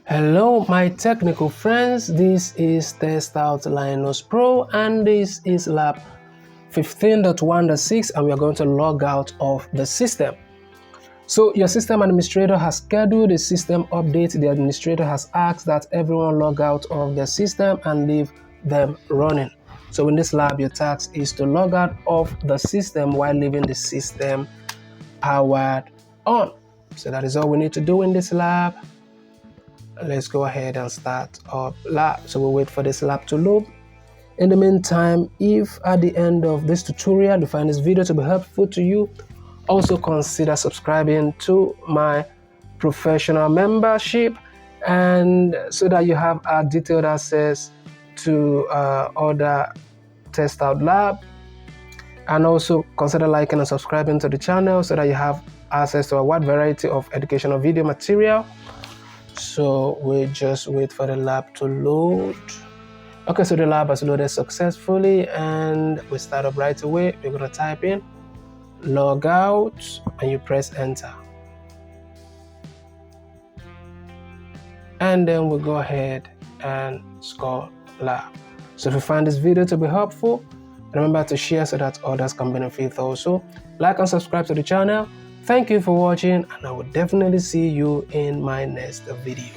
Hello my technical friends, this is TestOut Linus Pro and this is lab 15.1.6 and we are going to log out of the system. So your system administrator has scheduled a system update. The administrator has asked that everyone log out of the system and leave them running. So in this lab, your task is to log out of the system while leaving the system powered on. So that is all we need to do in this lab. Let's go ahead and start our lab. So we'll wait for this lab to load. In the meantime, if at the end of this tutorial you find this video to be helpful to you, also consider subscribing to my professional membership, and so that you have a detailed access to other test out lab, and also consider liking and subscribing to the channel so that you have access to a wide variety of educational video material. So we just wait for the lab to load. Okay, so the lab has loaded successfully and we start up right away. We're going to type in log out and you press enter. And then we'll go ahead and score lab. So if you find this video to be helpful, remember to share so that others can benefit also. Like and subscribe to the channel. Thank you for watching and I will definitely see you in my next video.